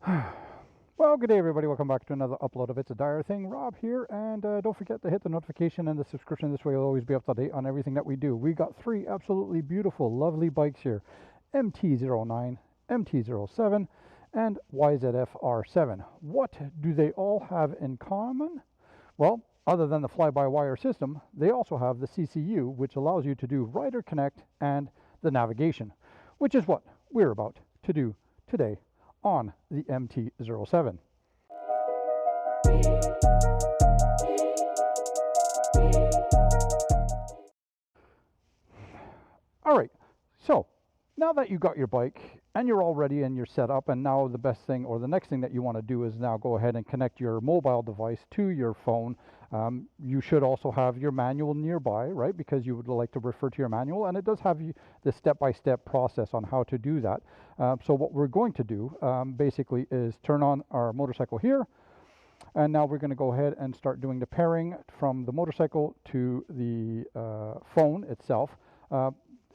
Well, good day everybody, welcome back to another upload of It's a Dire Thing. Rob here, and don't forget to hit the notification and the subscription. This way you'll always be up to date on everything that we do. We got three absolutely beautiful, lovely bikes here. MT-09, MT-07, and YZF-R7. What do they all have in common? Well, other than the fly-by-wire system, they also have the CCU, which allows you to do Rider Connect and the navigation, which is what we're about to do today on the MT-07. All right, so now that you got your bike and you're all ready and you're set up, and now the best thing, or the next thing that you want to do, is now go ahead and connect your mobile device to your phone. You should also have your manual nearby, right? Because you would like to refer to your manual, and it does have the step-by-step process on how to do that. So what we're going to do basically is turn on our motorcycle here, and now we're going to go ahead and start doing the pairing from the motorcycle to the phone itself.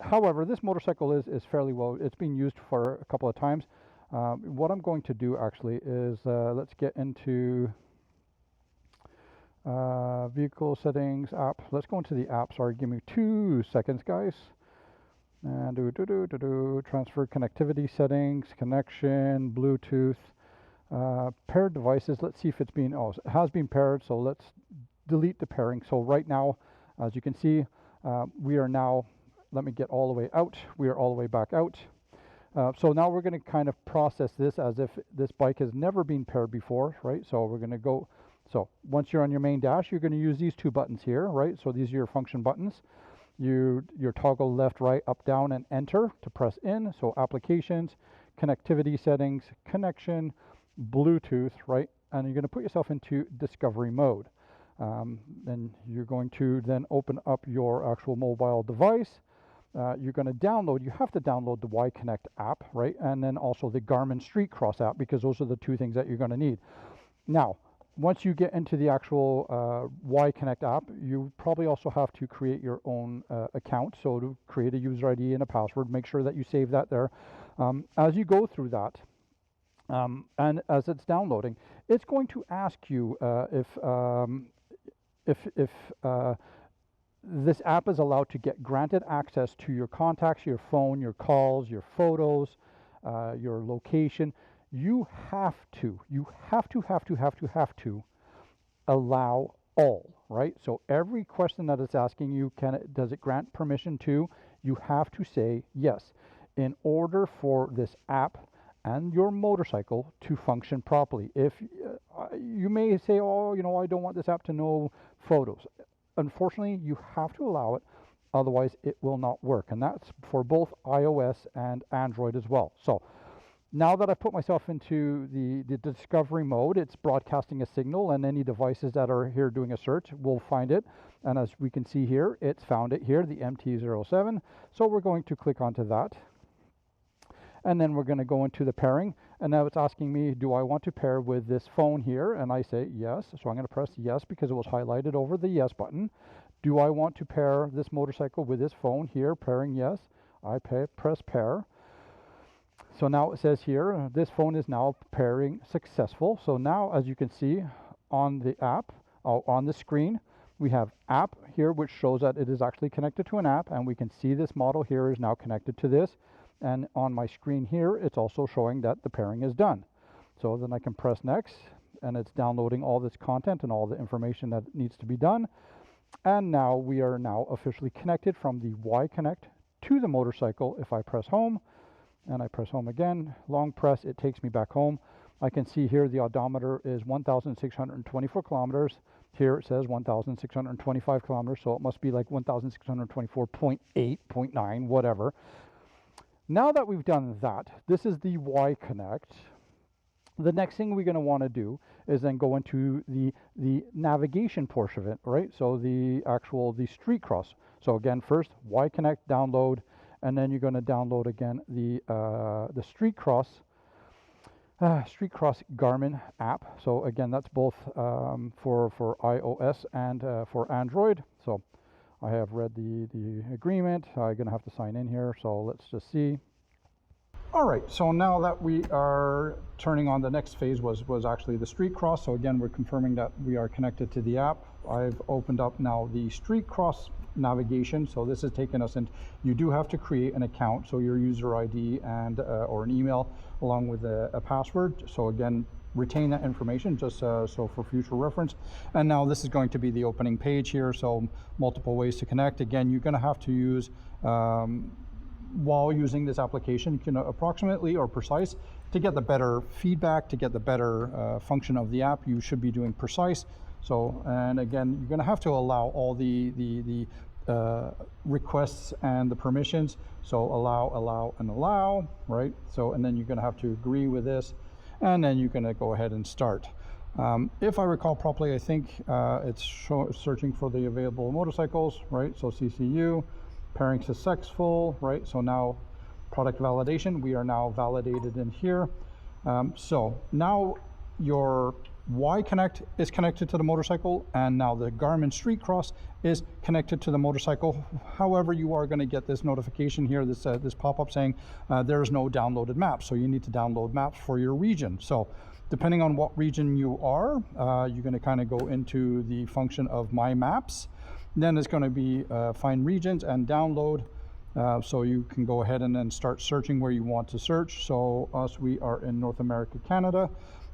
However, this motorcycle is fairly well, it's been used for a couple of times. What I'm going to do actually is, let's get into vehicle settings, app. Let's go into the app. Sorry, give me 2 seconds, guys. And transfer connectivity settings, connection, Bluetooth, paired devices. Let's see if it's been, oh, it has been paired, so let's delete the pairing. So right now, as you can see, we are now, let me get all the way out. We are all the way back out. So now we're going to kind of process this as if this bike has never been paired before, right? So we're going to go, so once you're on your main dash, you're going to use these 2 buttons here, right? So these are your function buttons. Your toggle left, right, up, down, and enter to press in. So applications, connectivity settings, connection, Bluetooth, right? And you're going to put yourself into discovery mode. Then you're going to then open up your actual mobile device. You're going to download, you have to download the Y-Connect app, right? And then also the Garmin StreetCross app, because those are the 2 things that you're going to need. Now, once you get into the actual Y-Connect app, you probably also have to create your own account. So to create a user ID and a password, make sure that you save that there. As you go through that, and as it's downloading, it's going to ask you if this app is allowed to get granted access to your contacts, your phone, your calls, your photos, your location. You have to allow all, right? So every question that it's asking you, does it grant permission to? You have to say yes, in order for this app and your motorcycle to function properly. If you may say, oh, you know, I don't want this app to know photos. Unfortunately, you have to allow it, otherwise it will not work. And that's for both iOS and Android as well. So now that I've put myself into the discovery mode, it's broadcasting a signal, and any devices that are here doing a search will find it. And as we can see here, it's found it here, the MT-07. So we're going to click onto that. And then we're going to go into the pairing, and now it's asking me, do I want to pair with this phone here? And I say yes, so I'm going to press yes because it was highlighted over the yes button. Do I want to pair this motorcycle with this phone here? Pairing yes. I press pair. So now it says here, this phone is now pairing successful. So now, as you can see on the app, on the screen, we have app here, which shows that it is actually connected to an app, and we can see this model here is now connected to this. And on my screen here, it's also showing that the pairing is done. So then I can press next, and it's downloading all this content and all the information that needs to be done. And now we are now officially connected from the Y-Connect to the motorcycle. If I press home, and I press home again, long press, it takes me back home. I can see here the odometer is 1,624 kilometers. Here it says 1,625 kilometers, so it must be like 1,624.8, 0.9, whatever. Now that we've done that, this is the Y-Connect. The next thing we're going to want to do is then go into the navigation portion of it, right? So the StreetCross. So again, first Y-Connect download, and then you're going to download again the StreetCross Garmin app. So again, that's both for iOS and for Android. So I have read the agreement. I'm going to have to sign in here, so let's just see. All right, so now that we are turning on the next phase was actually the StreetCross. So again, we're confirming that we are connected to the app. I've opened up now the StreetCross navigation. So this is taking us in. You do have to create an account, so your user ID and or an email along with a password. So again, retain that information just so for future reference. And now this is going to be the opening page here. So multiple ways to connect. Again, you're going to have to use while using this application, you know, approximately or precise. To get the better feedback, to get the better function of the app, you should be doing precise. So, and again, you're going to have to allow all the requests and the permissions. So allow, and allow, right? So, and then you're going to have to agree with this, and then you're going to go ahead and start. If I recall properly, I think it's searching for the available motorcycles, right? So CCU, pairing successful, right? So now product validation, we are now validated in here. So now your Y-Connect is connected to the motorcycle, and now the Garmin StreetCross is connected to the motorcycle. However, you are going to get this notification here, this pop-up saying there is no downloaded maps. So you need to download maps for your region. So depending on what region you are, you're going to kind of go into the function of My Maps. Then it's going to be find regions and download. So you can go ahead and then start searching where you want to search. So us, we are in North America, Canada.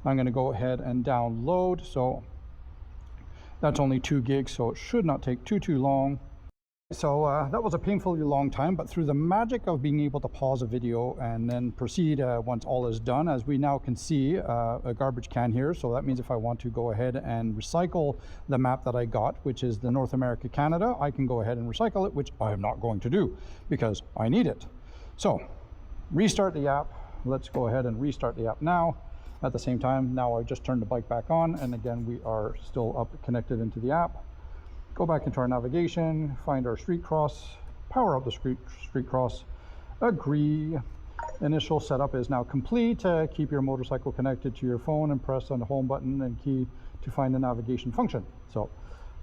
I'm going to go ahead and download. So that's only 2 gigs, so it should not take too long. So that was a painfully long time, but through the magic of being able to pause a video and then proceed once all is done, as we now can see a garbage can here. So that means if I want to go ahead and recycle the map that I got, which is the North America, Canada, I can go ahead and recycle it, which I am not going to do because I need it. So restart the app. Let's go ahead and restart the app now. At the same time, now I just turned the bike back on, and again, we are still up connected into the app. Go back into our navigation, find our StreetCross, power up the StreetCross, agree. Initial setup is now complete. Keep your motorcycle connected to your phone and press on the home button and key to find the navigation function. So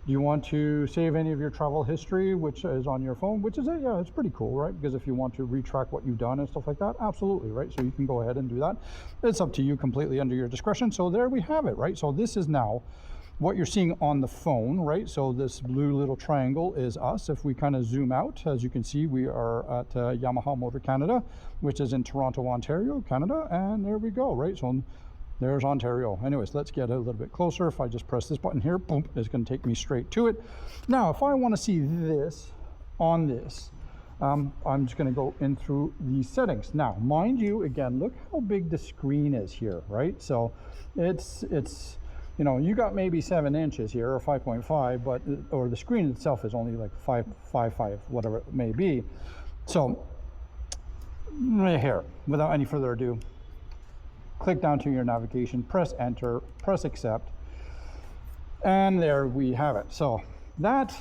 do you want to save any of your travel history, which is on your phone, which is it? Yeah, it's pretty cool, right? Because if you want to retrack what you've done and stuff like that, absolutely, right? So you can go ahead and do that. It's up to you, completely under your discretion. So there we have it, right? So this is now what you're seeing on the phone, right? So this blue little triangle is us. If we kind of zoom out, as you can see, we are at Yamaha Motor Canada, which is in Toronto, Ontario, Canada. And there we go, right? So there's Ontario. Anyways, let's get a little bit closer. If I just press this button here, boom, it's going to take me straight to it. Now, if I want to see this on this, I'm just going to go in through the settings. Now, mind you, again, look how big the screen is here, right? So it's you know, you got maybe 7 inches here or 5.5, but or the screen itself is only like 5.5, whatever it may be. So here, without any further ado, click down to your navigation, press enter, press accept, and there we have it. So that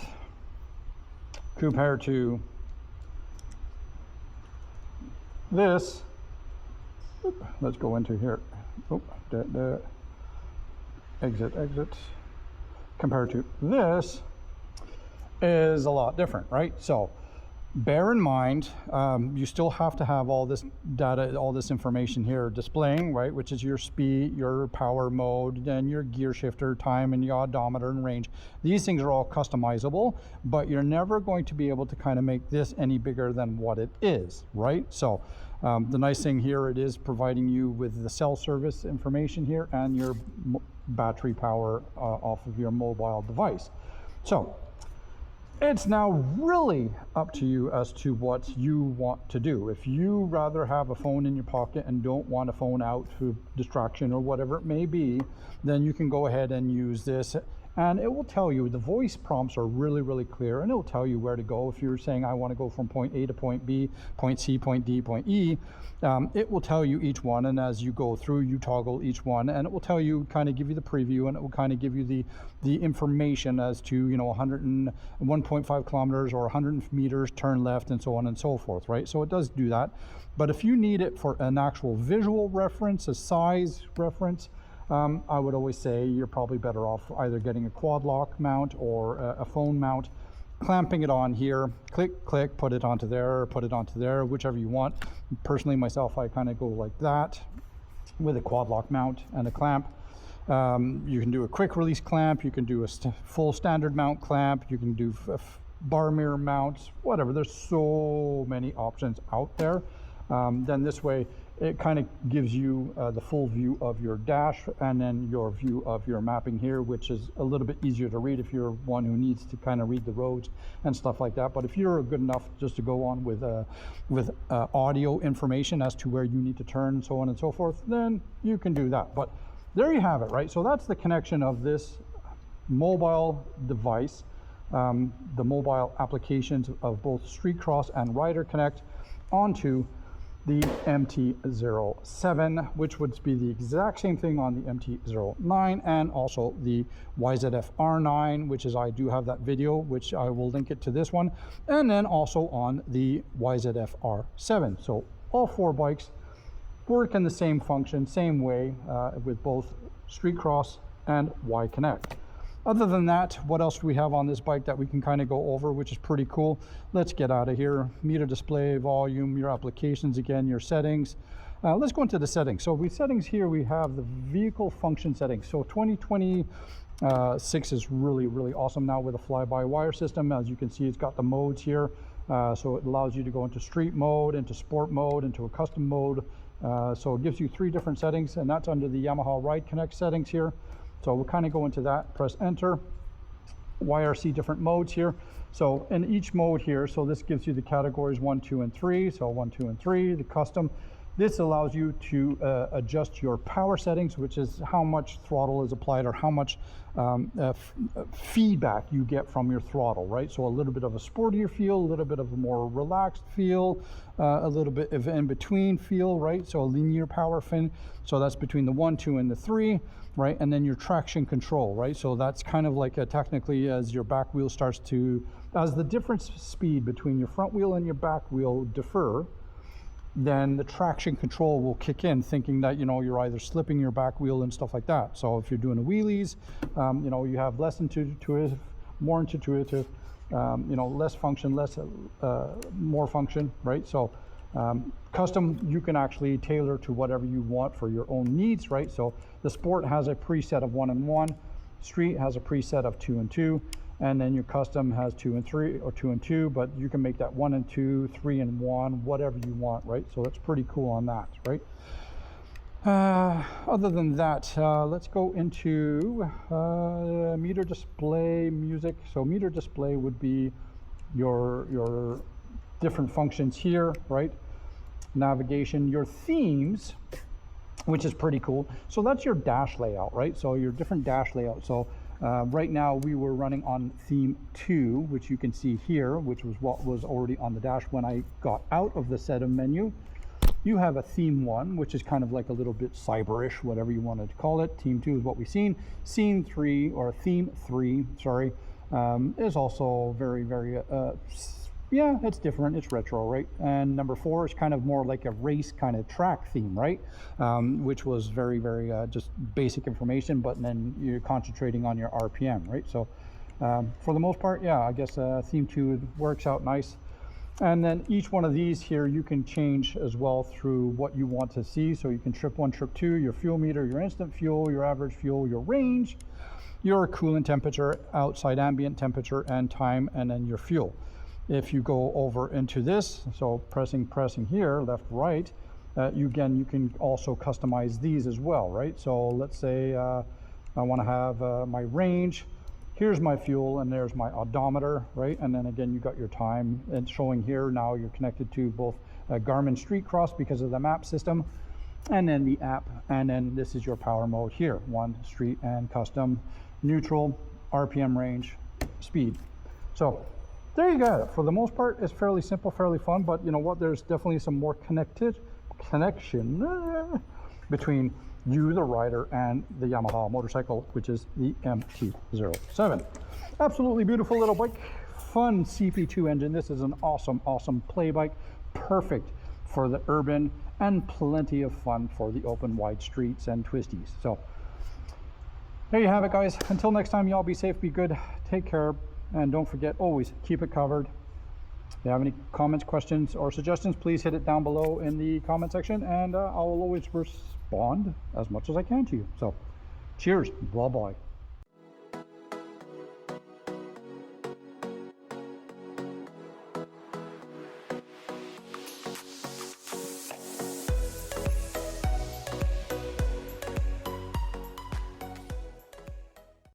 compared to this, let's go into here. Exit. Compared to this is a lot different, right? So bear in mind, you still have to have all this data, all this information here displaying, right? Which is your speed, your power mode, and your gear shifter, time, and your odometer and range. These things are all customizable, but you're never going to be able to kind of make this any bigger than what it is, right? So the nice thing here, it is providing you with the cell service information here and your battery power off of your mobile device. So it's now really up to you as to what you want to do. If you rather have a phone in your pocket and don't want a phone out for distraction or whatever it may be, then you can go ahead and use this, and it will tell you, the voice prompts are really clear, and it will tell you where to go. If you're saying I want to go from point A to point B, point C, point D, point E, it will tell you each one, and as you go through, you toggle each one, and it will tell you, kind of give you the preview, and it will kind of give you the information as to, you know, 101.5 kilometers or 100 meters, turn left, and so on and so forth, right? So it does do that. But if you need it for an actual visual reference, a size reference, I would always say you're probably better off either getting a quad lock mount or a phone mount, clamping it on here, click, put it onto there, whichever you want. Personally, myself, I kind of go like that. with a quad lock mount and a clamp. You can do a quick release clamp, you can do a full standard mount clamp, you can do bar mirror mounts, whatever. There's so many options out there. Then this way it kind of gives you the full view of your dash, and then your view of your mapping here, which is a little bit easier to read if you're one who needs to kind of read the roads and stuff like that. But if you're good enough just to go on with audio information as to where you need to turn and so on and so forth, then you can do that. But there you have it, right? So that's the connection of this mobile device, the mobile applications of both StreetCross and Rider Connect onto the MT-07, which would be the exact same thing on the MT-09, and also the YZF R9, which is, I do have that video, which I will link it to this one, and then also on the YZF R7. So all 4 bikes work in the same function, same way, with both StreetCross and Y-Connect. Other than that, what else do we have on this bike that we can kind of go over, which is pretty cool? Let's get out of here. Meter display, volume, your applications again, your settings. Let's go into the settings. So with settings here, we have the vehicle function settings. So 2026 is really, really awesome now with a fly-by-wire system. As you can see, it's got the modes here. So it allows you to go into street mode, into sport mode, into a custom mode. So it gives you 3 different settings, and that's under the Yamaha Y-Connect settings here. So we'll kind of go into that, press enter, YRC different modes here. So in each mode here, so this gives you the categories 1, 2, and 3. So 1, 2, and 3, the custom. This allows you to adjust your power settings, which is how much throttle is applied or how much feedback you get from your throttle, right? So a little bit of a sportier feel, a little bit of a more relaxed feel, a little bit of in-between feel, right? So a linear power fin. So that's between the 1, 2, and the 3, right? And then your traction control, right? So that's kind of like technically as your back wheel starts to, as the difference speed between your front wheel and your back wheel differ, then the traction control will kick in, thinking that, you know, you're either slipping your back wheel and stuff like that. So if you're doing a wheelies, you know, you have less intuitive, more intuitive, you know, less function, more function, right? So custom, you can actually tailor to whatever you want for your own needs, right? So the Sport has a preset of 1 and 1, Street has a preset of 2 and 2, and then your custom has 2 and 3 or 2 and 2, but you can make that 1 and 2, 3 and 1, whatever you want, right? So that's pretty cool on that, right? Other than that, let's go into meter display, music. So meter display would be your different functions here, right? Navigation, your themes, which is pretty cool. So that's your dash layout, right? So your different dash layout. So right now we were running on theme 2, which you can see here, which was what was already on the dash when I got out of the setting menu. You have a theme 1, which is kind of like a little bit cyberish, whatever you wanted to call it. Theme 2 is what we've seen. Scene 3, or theme 3, sorry, is also very, very, yeah, it's different, it's retro, right? And number 4 is kind of more like a race kind of track theme, right? Which was very, very just basic information, but then you're concentrating on your RPM, right? So for the most part, yeah, I guess theme 2 works out nice. And then each one of these here, you can change as well through what you want to see. So you can trip 1, trip 2, your fuel meter, your instant fuel, your average fuel, your range, your coolant temperature, outside ambient temperature and time, and then your fuel. If you go over into this, so pressing here, left, right, you can also customize these as well, right? So let's say I want to have my range. Here's my fuel, and there's my odometer, right? And then again, you got your time. It's showing here now you're connected to both Garmin StreetCross because of the map system, and then the app, and then this is your power mode here: 1, street, and custom, neutral, RPM range, speed. So there you go. For the most part, it's fairly simple, fairly fun, but you know what? There's definitely some more connection between you, the rider, and the Yamaha motorcycle, which is the MT-07. Absolutely beautiful little bike, fun CP2 engine. This is an awesome, awesome play bike, perfect for the urban and plenty of fun for the open wide streets and twisties. So there you have it, guys. Until next time, y'all be safe, be good, take care, and don't forget, always keep it covered. If you have any comments, questions, or suggestions, please hit it down below in the comment section, and I'll always respond. respond as much as I can to you. So cheers, bye bye.